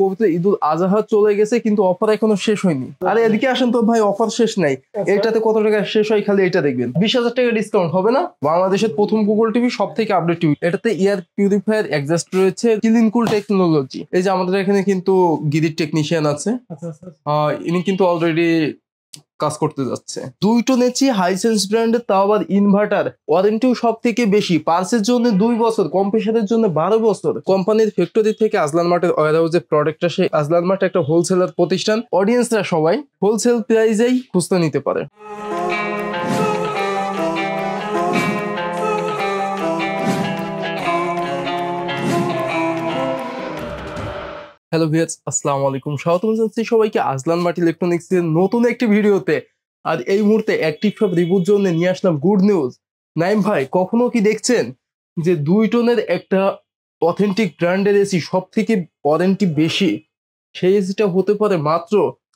পবিত্র ঈদুল আজহা চলে গেছে, কিন্তু অফার এখনো শেষ হয়নি। আরে এদিকে আসেন তো ভাই, অফার শেষ নাই। এটাতে কত টাকা শেষ হয় খালি এটা দেখবেন, 20,000 টাকা ডিসকাউন্ট হবে না? বাংলাদেশের প্রথম গুগল টিভি, সব থেকে আপডেট টিভি। এটাতে এয়ার পিউরিফায়ার এক্সস্ট রয়েছে, ক্লিন কুল টেকনোলজি। এই যে আমাদের এখানে কিন্তু গিরির টেকনিশিয়ান আছে, ইনি কিন্তু অলরেডি কাজ করতে যাচ্ছে। 2 টন এসি হাইসেন্স ব্র্যান্ডের, তাও আবার ইনভার্টার, ওয়ারেন্টিও সব থেকে বেশি। পার্সের জন্য 2 বছর, কম্প্রেসারের জন্য 12 বছর। কোম্পানির ফ্যাক্টরি থেকে আজলান মার্টের ওয়্যার হাউসে প্রোডাক্ট আসে। আজলান মার্ট একটা হোলসেলার প্রতিষ্ঠান, অডিয়েন্সরা সবাই হোলসেল প্রাইজেই খুচরা নিতে পারে। হ্যালো ভিউয়ার্স, আসসালামু আলাইকুম। স্বাগতম জানাচ্ছি সবাইকে আজলান মার্ট ইলেকট্রনিক্স এর নতুন একটি ভিডিওতে। আর এই মুহূর্তে অ্যাক্টিভ শপ রিভিউর জন্য নিয়ে আসলাম গুড নিউজ। নাইম ভাই, কখনো কি দেখছেন যে 2 টনের একটা অথেন্টিক ব্র্যান্ডের এসি, সব থেকে ওয়ারেন্টি বেশি, সেই এসিটা হতে পারে মাত্র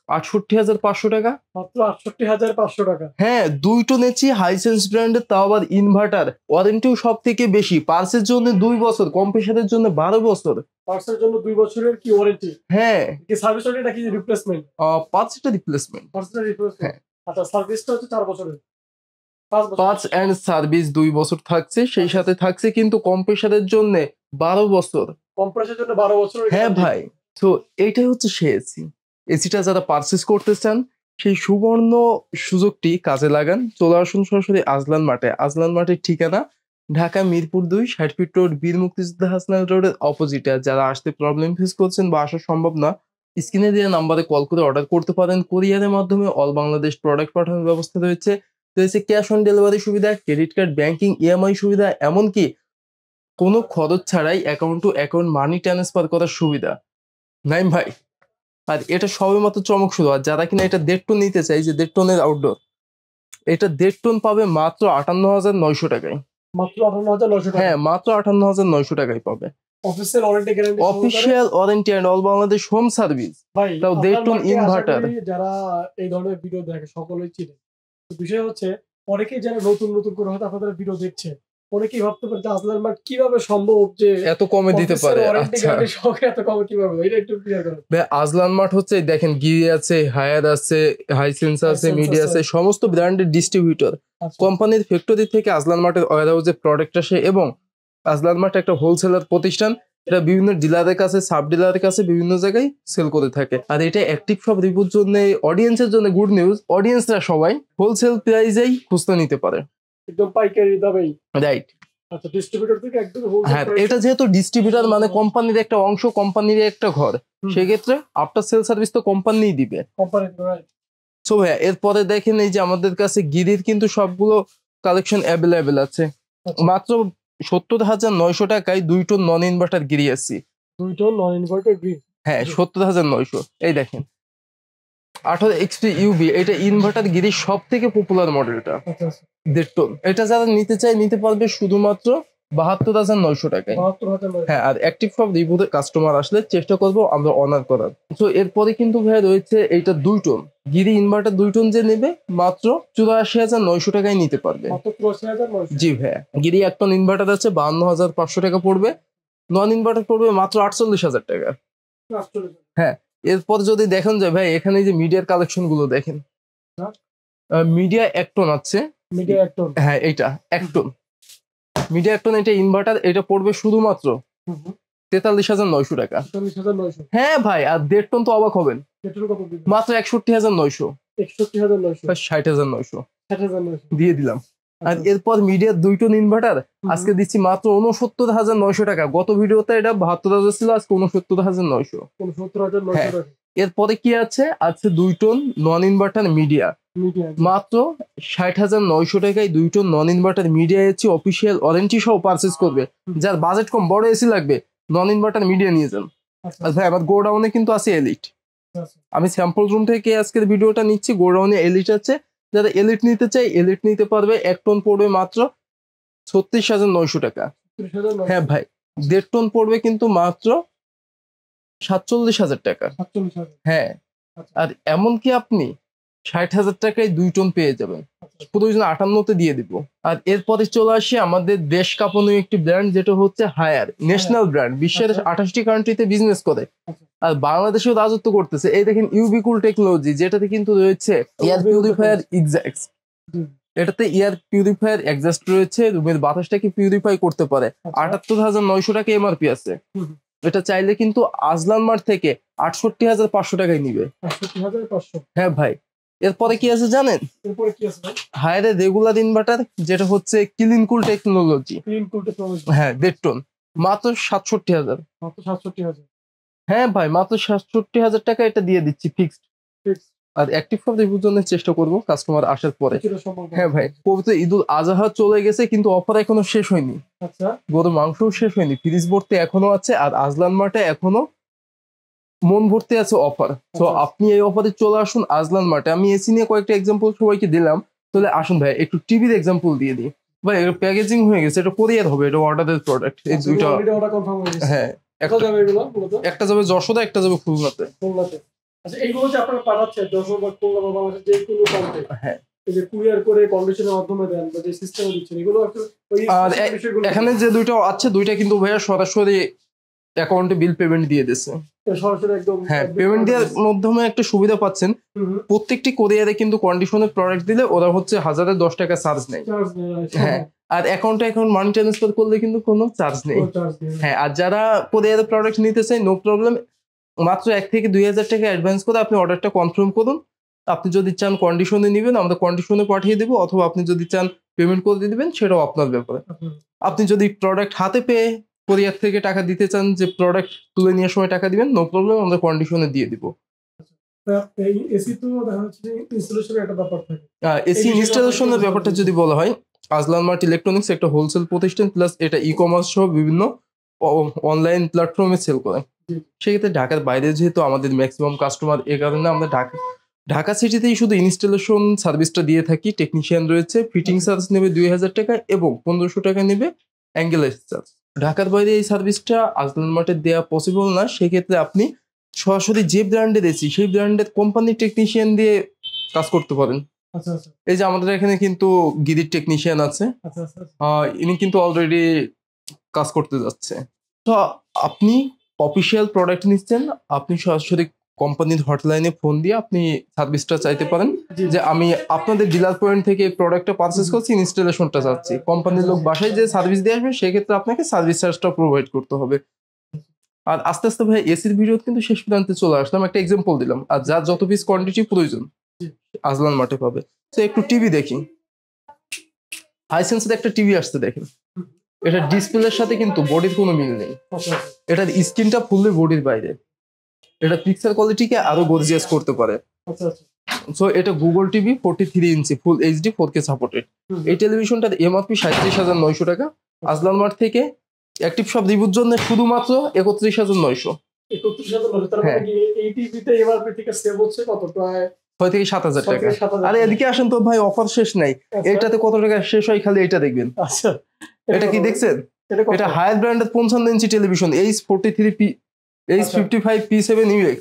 68,500 টাকা। মাত্র 68,500 টাকা। হ্যাঁ, 2 টন এসি হাইসেন্স ব্র্যান্ডের, তাও আবার ইনভার্টার, ওয়ারেন্টিও সব থেকে বেশি। পার্সের জন্য 2 বছর, কম্প্রেসারের জন্য 12 বছর। পার্টসের জন্য 2 বছরের কি ওয়ারেন্টি? হ্যাঁ, কি সার্ভিস ওয়ারেন্টি নাকি রিপ্লেসমেন্ট? পার্টসটা রিপ্লেসমেন্ট। পার্টসের রিপ্লেসমেন্ট। হ্যাঁ। আচ্ছা, সার্ভিসটা হচ্ছে 4 বছরের। 5 বছর। পার্টস এন্ড সার্ভিস 2 বছর থাকছে, সেই সাথে থাকছে কিন্তু কম্প্রেসারের জন্য 12 বছর। কম্প্রেসরের জন্য 12 বছরের। হ্যাঁ ভাই, তো এইটাই হচ্ছে সে এসি। এসিটা যারা পারচেস করতে চান, সেই সুবর্ণ সুযোগটি কাজে লাগান। চলে আসুন সরাসরি আজলান মার্টে। আজলান মার্টের ঠিকানা ঢাকা মিরপুর 2, 60 ফিট রোড, বীর মুক্তিযোদ্ধা হাসনাল রোডের অপোজিটে। যারা আসতে প্রবলেম ফেস করছেন বা আসা সম্ভব না, স্ক্রিনে দেওয়া নাম্বারে কল করে অর্ডার করতে পারেন। কুরিয়ারের মাধ্যমে অল বাংলাদেশ প্রোডাক্ট পাঠানোর ব্যবস্থা রয়েছে। রয়েছে ক্যাশ অন ডেলিভারি সুবিধা, ক্রেডিট কার্ড, ব্যাংকিং, ইএমআই সুবিধা, এমনকি কোনো খরচ ছাড়াই account two account money transfer করার সুবিধা। নাইম ভাই, আর এটা সবে মাত্র চমক শুরু। আর যারা কিনা এটা 1.5 টন নিতে চাই, যে 1.5 টনের আউটডোর, এটা 1.5 টন পাবে মাত্র 58,900 টাকায়। মাত্র 58,900 টাকা। হ্যাঁ, মাত্র 58,900 টাকায় পাবে। Official warranty guarantee, official warranty and all Bangladesh home service. ভাই তাও 1.5 টন ইনভার্টার। যারা এই ধরনের ভিডিও দেখে সকলেই চিনে। তো বিষয় হচ্ছে, অনেকেই যারা নতুন নতুন করে হয়তো আপনাদের ভিডিও দেখছে, অনেকেই ভাবতে পারে যে আজলান মার্ট কিভাবে সম্ভব যে এত কমে দিতে পারে। আচ্ছা, এত কমে কিভাবে, এটা একটু ক্লিয়ার করুন। আজলান মার্ট হচ্ছে, দেখেন, গিরি আছে, হায়ার আছে, হাইসেন্স আছে, মিডিয়া আছে, সমস্ত ব্র্যান্ডের ডিস্ট্রিবিউটর। কোম্পানির ফ্যাক্টরি থেকে আজলান মার্টের ওয়্যার হাউসে প্রোডাক্ট আসে, এবং আজলান মার্ট একটা হোলসেলার প্রতিষ্ঠান। এটা বিভিন্ন ডিলারের কাছে, সাব ডিলারের কাছে বিভিন্ন জায়গায় সেল করে থাকে। আর এটা অ্যাক্টিভ সব রিভিউর জন্য, অডিয়েন্সের জন্য গুড নিউজ। অডিয়েন্সরা সবাই হোলসেল প্রাইজেই খুচরা নিতে পারে, একদম পাইকারি দামেই। রাইট। আচ্ছা, ডিস্ট্রিবিউটর থেকে একদম হ্যাঁ, এটা যেহেতু ডিস্ট্রিবিউটর, মানে কোম্পানির একটা অংশ, কোম্পানির একটা ঘর, সেক্ষেত্রে আফটার সেল সার্ভিস তো কোম্পানিই দিবে। সো হ্যাঁ, এরপরে দেখেন এই যে আমাদের কাছে গিরির কিন্তু সবগুলো কালেকশন অ্যাভেলেবেল আছে। মাত্র 70,900 টাকায় 2 টন নন ইনভার্টার গিরি আসছি। 2 টন নন ইনভার্টার গিরি। হ্যাঁ, 70,900। এই দেখেন 18 XP ইউবি, এটা ইনভার্টার গিরির সব থেকে পপুলার মডেলটা। 1.5 টন। এটা যারা নিতে চায় নিতে পারবে শুধুমাত্র 72,900 টাকায়। হ্যাঁ, আর অ্যাক্টিভ সব রিভিউতে কাস্টমার আসলে চেষ্টা করবো আমরা অনার করার। তো এরপরে কিন্তু ভাই রয়েছে এইটা 2 টন গিরি ইনভার্টার। 2 টন যে নেবে মাত্র 84,900 টাকায় নিতে পারবে। জি ভাইয়া, গিরি 1 টন ইনভার্টার আছে, 52,500 টাকা পড়বে। নন ইনভার্টার পড়বে মাত্র 48,000 টাকা। হ্যাঁ, এরপর যদি দেখেন যে ভাই এখানে যে মিডিয়ার কালেকশন গুলো দেখেন, মিডিয়া 1 টন আছে। Midea 1 ton. হ্যাঁ, এইটা 1 টন মিডিয়া 1 টন, এটা ইনভার্টার। এটা পড়বে শুধুমাত্র 43,900 টাকা। হ্যাঁ ভাই, আর 1.5 টন তো অবাক হবেন, মাত্র 61,900। 60,900 দিয়ে দিলাম। আর এরপর মিডিয়ার 2 টন ইনভার্টার আজকে দিচ্ছি মাত্র 69,900 টাকা। গত ভিডিওতে এটা 72,000 ছিল, আজকে 69,900। হ্যাঁ, এরপরে কি আছে? 2 টন নন ইনভার্টার মিডিয়া, মাত্র 60,900 টাকায় 2 ton non inverter Midea AC official warranty সহ পারচেজ করবে। যার বাজেট কম, বড় এসি লাগবে, নন ইনভার্টার মিডিয়া নিয়ে যান। আর ভাই আমার গোডাউনে কিন্তু আছে এলিট। আমি স্যাম্পল রুম থেকে আজকের ভিডিওটা নিচ্ছি। গোডাউনে এলিট আছে, যারা এলিট নিতে চাই এলিট নিতে পারবে। 1 টন পড়বে মাত্র 36,900 টাকা। হ্যাঁ ভাই, 1.5 টন পড়বে কিন্তু মাত্র 47,000 টাকা। হ্যাঁ, আর এমনকি আপনি 60,000 টাকায় 2 টন পেয়ে যাবেন। প্রয়োজন 58-তে দিয়ে দিব। আর এরপরে চলে আসি আমাদের দেশ কাঁপানো একটি ব্র্যান্ড, যেটা হচ্ছে হায়ার, ন্যাশনাল ব্র্যান্ড, বিশ্বের 28টি কান্ট্রিতে বিজনেস করে আর বাংলাদেশেও রাজত্ব করতেছে। এই দেখেন ইউবিকুল টেকনোলজি, যেটাতে কিন্তু রয়েছে এয়ার পিউরিফায়ার এক্সাক্ট। এটাতে এয়ার পিউরিফায়ার এক্সাস্ট রয়েছে, রুমের বাতাসটাকে পিউরিফাই করতে পারে। 78,900 টাকা এমআরপি আছে। এটা চাইলে কিন্তু আজলান মার্ট থেকে 68,500 টাকায় নিবে। 68,500? হ্যাঁ ভাই। এরপরে কি আছে জানেন? এরপরে কি আছে ভাই? হায়ারের রেগুলার ইনভার্টার, যেটা হচ্ছে ক্লিনকুল টেকনোলজি। ক্লিনকুল টেকনোলজি, হ্যাঁ 1.5 টন, মাত্র 67,000। মাত্র 67,000? হ্যাঁ ভাই, মাত্র 67,000 টাকা এটা দিয়ে দিচ্ছি ফিক্সড। ফিক্স? আর অ্যাক্টিভ ফর রিভিউর জন্য চেষ্টা করবো কাস্টমার আসার পরে। কিছুটা সম্ভব? হ্যাঁ ভাই, পবিত্র ঈদুল আজহা চলে গেছে কিন্তু অফার এখনো শেষ হয়নি। আচ্ছা, গরুর মাংসও শেষ হয়নি, ফ্রিজ ভর্তি এখনো আছে। আর আজলান মার্টে এখনো মন ভর্তি আছে অফার। তো আচ্ছা। আপনি এই অফারে চলে আসুন আজলান মার্টে। আমি এসি নিয়ে কয়েকটা এক্সাম্পল সবাইকে দিলাম, তাহলে আসুন ভাই একটু টিভির এক্সাম্পল দিয়ে দিই। ভাই এটা প্যাকেজিং হয়ে গেছে, এটা কোরিয়ার হবে, এটা অর্ডারের প্রোডাক্ট। এই দুইটা অর্ডার কনফার্ম হয়ে গেছে? হ্যাঁ, কোথায় যাবে এগুলো মূলত? একটা যাবে যশোদা, একটা যাবে খুলনাতে। খুলনাতে? আচ্ছা, এইগুলো যে আপনারা পাঠাচ্ছেন যশোর বা খুলনা বা বাংলাদেশের যে কোনো প্রান্তে, হ্যাঁ, এই যে কুরিয়ার করে কন্ডিশনের মাধ্যমে দেন বা যে সিস্টেমে দিচ্ছেন, এগুলো আসলে ওই আর বিষয়গুলো এখানে যে দুইটা আছে, দুইটা কিন্তু ভাইয়া সরাসরি অ্যাকাউন্টে বিল পেমেন্ট দিয়ে দিচ্ছে। সরাসরি একদম? হ্যাঁ, পেমেন্ট দেওয়ার মাধ্যমে একটা সুবিধা পাচ্ছেন। প্রত্যেকটি কোরিয়ারে কিন্তু কন্ডিশনের প্রোডাক্ট দিলে ওরা হচ্ছে 1010 টাকা চার্জ নেয়। হ্যাঁ, আর অ্যাকাউন্টে এখন মানি ট্রান্সফার করলে কিন্তু কোনো চার্জ নেই। হ্যাঁ, আর যারা কোরিয়ারে প্রোডাক্ট নিতে চাই নো প্রবলেম, মাত্র 1 থেকে 2,000 টাকা অ্যাডভান্স করে আপনি অর্ডারটা কনফার্ম করুন। আপনি যদি চান কন্ডিশনে নিবেন, আমরা কন্ডিশনে পাঠিয়ে দেবো, অথবা আপনি যদি চান পেমেন্ট করে দিবেন, সেটাও আপনার ব্যাপারে। আপনি যদি প্রোডাক্ট হাতে পেয়ে কোরিয়ার থেকে টাকা দিতে চান, যে প্রোডাক্ট তুলে নেওয়ার সময় টাকা দিবেন, নো প্রবলেম, আমরা কন্ডিশনে দিয়ে দিব। এসি তো দেখা যাচ্ছে ইনস্টলেশনের একটা ব্যাপার থাকে। এসি ইনস্টলেশনের ব্যাপারটা যদি বলা হয়, আজলান মার্ট ইলেকট্রনিক্স একটা হোলসেল প্রতিষ্ঠান, প্লাস এটা ই কমার্স সহ বিভিন্ন অনলাইন প্ল্যাটফর্মে সেল করে। সেক্ষেত্রে ঢাকার বাইরে যেহেতু আমাদের ম্যাক্সিমাম কাস্টমার, এ কারণে আমরা ঢাকা সিটিতেই শুধু ইনস্টলেশন সার্ভিসটা দিয়ে থাকি। টেকনিশিয়ান রয়েছে, ফিটিং চার্জ নেবে 2,000 টাকা এবং 1,500 টাকা নেবে অ্যাঙ্গেল চার্জ। ঢাকার বাইরে এই সার্ভিসটা আজলান মার্টে দেওয়া পসিবল না। সেক্ষেত্রে আপনি সরাসরি যে ব্র্যান্ডের এসি, সেই ব্র্যান্ডের কোম্পানির টেকনিশিয়ান দিয়ে কাজ করতে পারেন। এই যে আমাদের এখানে কিন্তু গিরির টেকনিশিয়ান আছে, ইনি কিন্তু অলরেডি কাজ করতে যাচ্ছে। তো আপনি অফিসিয়াল প্রোডাক্ট নিচ্ছেন, আপনি সরাসরি কোম্পানির হটলাইনে ফোন দিয়ে আপনি সার্ভিসটা চাইতে পারেন, যে আমি আপনাদের ডিলার পয়েন্ট থেকে প্রোডাক্টটা পারচেস করছি, ইনস্টলেশনটা চাচ্ছি। কোম্পানির লোক বাসায় যে সার্ভিস দিয়ে আসবে, সেক্ষেত্রে আপনাকে সার্ভিস চার্জটা প্রোভাইড করতে হবে। আর আস্তে আস্তে ভাই এসির ভিডিও কিন্তু শেষ প্রান্তে চলে আসলাম, একটা এক্সাম্পল দিলাম। আর যার যত পিস কোয়ান্টিটি প্রয়োজন আজলান মার্টে পাবে। তো একটু টিভি দেখি, হাইসেন্সের একটা টিভি আসছে দেখেন। এটা ডিসপ্লের সাথে কিন্তু বডির কোনো মিল নেই। এটার স্ক্রিনটা ফুললি বডির বাইরে। এটা পিক্সেল কোয়ালিটিকে আরো গর্জিয়াস করতে পারে। সো এটা গুগল টিভি 43 ইঞ্চি ফুল এইচডি 4K সাপোর্টেড। এই টেলিভিশনটার এমআরপি 37,900 টাকা। আজলান মার্ট থেকে অ্যাক্টিভ সব রিভিউর জন্য শুধুমাত্র 31,900। 31,900? তার মানে কি এই টিভিতে এমআরপি থেকে সেভ হচ্ছে কত? প্রায় 6 থেকে 7,000 টাকা। আরে এদিকে আসেন তো ভাই, অফার শেষ নাই। এটাতে কত টাকা শেষ হয় খালি এটা দেখবেন। আচ্ছা, এটা কি দেখছেন? এটা হায়ার ব্র্যান্ডের 55 ইঞ্চি television, H43P H55P7 UX,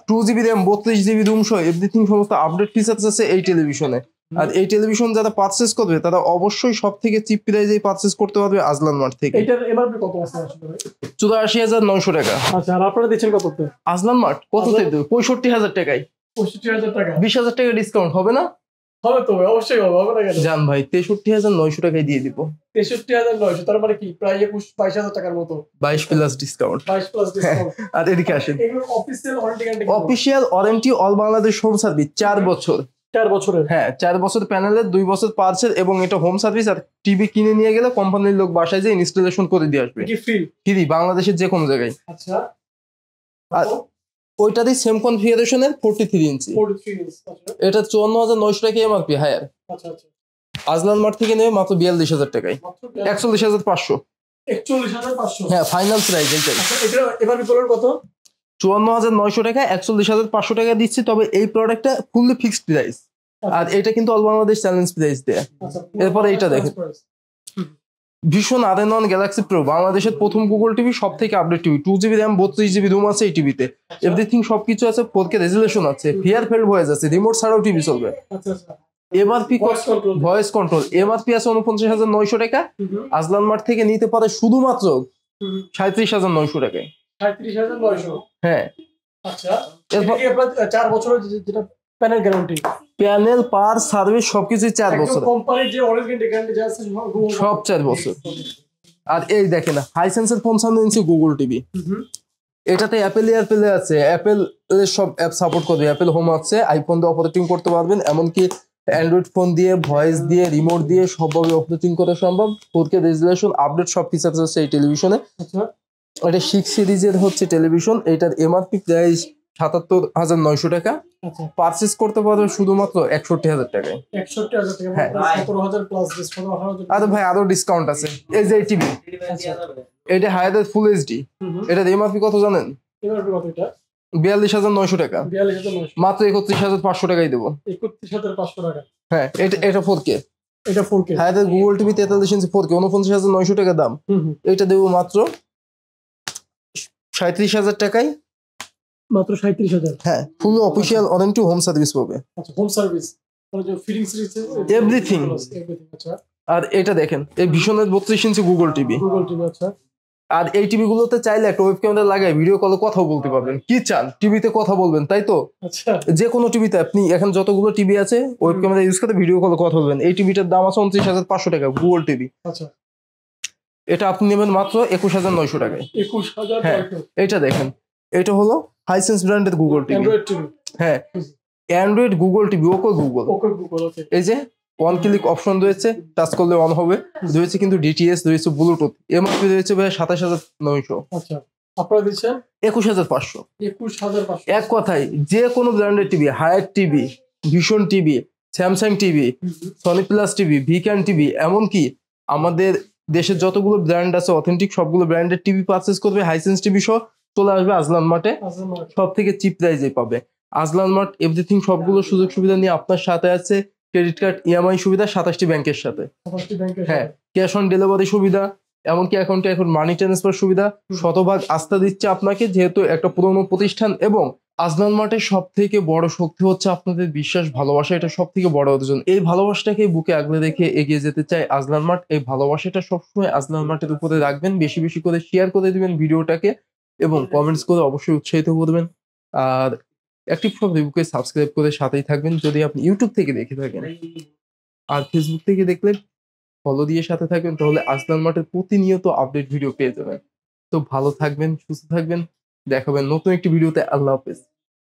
2GB RAM, 32GB room সহ এভরিথিং, সমস্ত আপডেট ফিচার্স আছে এই টেলিভিশনে। আর এই টেলিভিশন যারা পারচেজ করবে তারা অবশ্যই সব থেকে চিপ প্রাইসেই পারচেজ করতে পারবে আজলান মার্ট থেকে। এটার এমআরপি কত আছে আসলে ভাই? 84,900 টাকা। আচ্ছা, আর আপনারা দিচ্ছেন কততে? আজলান মার্ট কততে দেবে? 65,000 টাকায়। 65,000 টাকা? 20,000 টাকা ডিসকাউন্ট হবে না? হবে তো, অবশ্যই হবে, হবে না কেন? জান ভাই 63,900 টাকায় দিয়ে দিব। 63,900? তার মানে কি প্রায় 22,000 টাকার মতো। 22 প্লাস ডিসকাউন্ট। 22 plus discount. আর এদিকে আসেন, এগুলো official warranty guarantee? Official warranty all Bangladesh home service 4 বছর। 4 বছরের? হ্যাঁ, 4 বছর প্যানেলের, 2 বছর পার্সেল, এবং এটা হোম সার্ভিস। আর টিভি কিনে নিয়ে গেলে কোম্পানির লোক বাসায় যে ইনস্টলেশন করে দিয়ে আসবে। কি ফ্রি? ফ্রি, বাংলাদেশের যে কোনো জায়গায়। আচ্ছা, আর ওইটারই সেম কনফিগারেশনের 43 ইঞ্চি। 43 ইঞ্চি। আচ্ছা, এটা 54,900 টাকা এমআরপি হায়ার। আচ্ছা আচ্ছা। আজলান মার্ট থেকে নেবে মাত্র 42,000 টাকায়। মাত্র 41,500। 41,500? হ্যাঁ, ফাইনাল প্রাইস এইটাই। আচ্ছা, এটা এমআরপি বলেন কত? 54,900 টাকা, 41,500 টাকা দিচ্ছি। তবে এই প্রোডাক্টটা ফুললি ফিক্সড প্রাইস। আর এটা কিন্তু অল বাংলাদেশ চ্যালেঞ্জ প্রাইস দেয়া। এরপরে এইটা দেখেন, ভীষণ R9 গ্যালাক্সি প্রো, বাংলাদেশের প্রথম গুগল টিভি, সব থেকে update TV, 2 GB RAM, 32 GB room আছে এই টিভিতে, এভরিথিং সবকিছু আছে, 4K রেজুলেশন আছে, ফেয়ার ফেল্ড ভয়েস আছে, রিমোট ছাড়াও টিভি চলবে। আচ্ছা আচ্ছা। এমআরপি ভয়েস কন্ট্রোল, এমআরপি আছে 49,900 টাকা, আজলান মার্ট থেকে নিতে পারে শুধুমাত্র 37,900 টাকায়। 37,900? হ্যাঁ। আচ্ছা, এটা কি আপনার 4 বছরের যেটা প্যানেল গ্যারান্টি? প্যানেল, পার, সার্ভিস সবকিছুই 4 বছর। কোম্পানির যে অরিজিনাল গ্যারান্টি যা আছে সব 4 বছর। আর এই দেখেন হাইসেন্সের 55 ইঞ্চি গুগল টিভি, এটাতে অ্যাপেল এয়ারপ্লে আছে, অ্যাপেল এর সব অ্যাপ সাপোর্ট করবে, অ্যাপেল হোম আছে, আইফোন দিয়ে অপারেটিং করতে পারবেন, এমনকি অ্যান্ড্রয়েড ফোন দিয়ে, ভয়েস দিয়ে, রিমোট দিয়ে সবভাবে অপারেটিং করা সম্ভব। 4K রেজুলেশন, আপডেট সব ফিচার্স আছে এই টেলিভিশনে। এটা 6 সিরিজের হচ্ছে টেলিভিশন, এটার এমআরপি প্রাইস 77,900 টাকা। পারচেজ করতে পারবে শুধুমাত্র 61,000 টাকায়। 61,000 টাকা? হ্যাঁ, 17,000 প্লাস ডিসকাউন্ট। আরে ভাই আরো ডিসকাউন্ট আছে। এই যে টিভি, এটা হায়াদের ফুল এইচডি, এটার এমআরপি কত জানেন? এমআরপি কত এটা? 42,900 টাকা। 42,900? মাত্র 31,500 টাকাই দেবো। 31,500 টাকা? হ্যাঁ, এটা 4K। এটা 4K? হায়াদের গুগল টিভি 43 ইঞ্চি 4K 49,900 টাকা দাম। এটা দেবো মাত্র 37,000 টাকায়। মাত্র 37,000? হ্যাঁ, ফুল অফিসিয়াল ওয়ারেন্টি, হোম সার্ভিস পাবে। আচ্ছা, হোম সার্ভিস মানে যে ফিটিং সিরিজ এভরিথিং। আচ্ছা, আর এটা দেখেন এই ভীষণের 32 ইঞ্চি গুগল টিভি। আচ্ছা। আর এই টিভি গুলোতে চাইলে একটা ওয়েব ক্যামেরা লাগায় ভিডিও কলে কথাও বলতে পারবেন। কি চান, টিভিতে কথা বলবেন তাই তো? আচ্ছা, যে কোনো টিভিতে আপনি এখন যতগুলো টিভি আছে ওয়েব ক্যামেরা ইউজ করে ভিডিও কলে কথা বলবেন। এই টিভিটার দাম আছে 29,500 টাকা, গুগল টিভি। আচ্ছা, এটা আপনি নেবেন মাত্র 21,900 টাকায়। 21,900? হ্যাঁ, এটা দেখেন, এটা হলো হাইসেন্স ব্র্যান্ডের গুগল টিভি। Android TV? হ্যাঁ, Android Google TV, okay Google. Okay. এই যে ওয়ান ক্লিক অপশন রয়েছে, টাচ করলে অন হবে, রয়েছে কিন্তু ডিটিএস, রয়েছে ব্লুটুথ। এমআরপি রয়েছে ভাই 27,900। আচ্ছা, আপনারা দিচ্ছেন 21,500। 21,500? এক কথায় যে কোনো ব্র্যান্ডের TV, Haier TV, Vision TV, Samsung TV, Sony plus TV, ভিক্যান টিভি, এমনকি আমাদের দেশের যতগুলো ব্র্যান্ড আছে অথেন্টিক সবগুলো ব্র্যান্ডের টিভি পারচেস করবে হাইসেন্স টিভি সহ, চলে আসবে আজলান মার্টে। সব থেকে চিপ প্রাইজে পাবে আজলান মার্ট। এভরিথিং সবগুলো সুযোগ সুবিধা নিয়ে আপনার সাথে আছে। ক্রেডিট কার্ড, ইএমআই সুবিধা 27টি ব্যাংকের সাথে। হ্যাঁ, ক্যাশ অন ডেলিভারি সুবিধা, এমনকি অ্যাকাউন্টে এখন মানি ট্রান্সফার সুবিধা। শতভাগ আস্থা দিচ্ছে আপনাকে, যেহেতু একটা পুরনো প্রতিষ্ঠান। এবং আজলান মার্টের সব থেকে বড় শক্তি হচ্ছে আপনাদের বিশ্বাস, ভালোবাসা। এটা সব থেকে বড় অর্জন। এই ভালোবাসাটাকে বুকে আগলে রেখে এগিয়ে যেতে চাই আজলান মার্ট। এই ভালোবাসাটা সবসময় আজলান মার্টের উপরে রাখবেন, বেশি বেশি করে শেয়ার করে দিবেন ভিডিওটাকে, এবং কমেন্টস করে অবশ্যই উৎসাহিত করবেন। আর অ্যাক্টিভ সব রিভিউকে সাবস্ক্রাইব করে সাথেই থাকবেন যদি আপনি ইউটিউব থেকে দেখে থাকেন। আর ফেসবুক থেকে দেখলে ফলো দিয়ে সাথে থাকবেন, তাহলে আজলান মার্টের প্রতিনিয়ত আপডেট ভিডিও পেয়ে যাবেন। তো ভালো থাকবেন, সুস্থ থাকবেন, দেখাবেন নতুন একটি ভিডিওতে। আল্লাহ হাফেজ।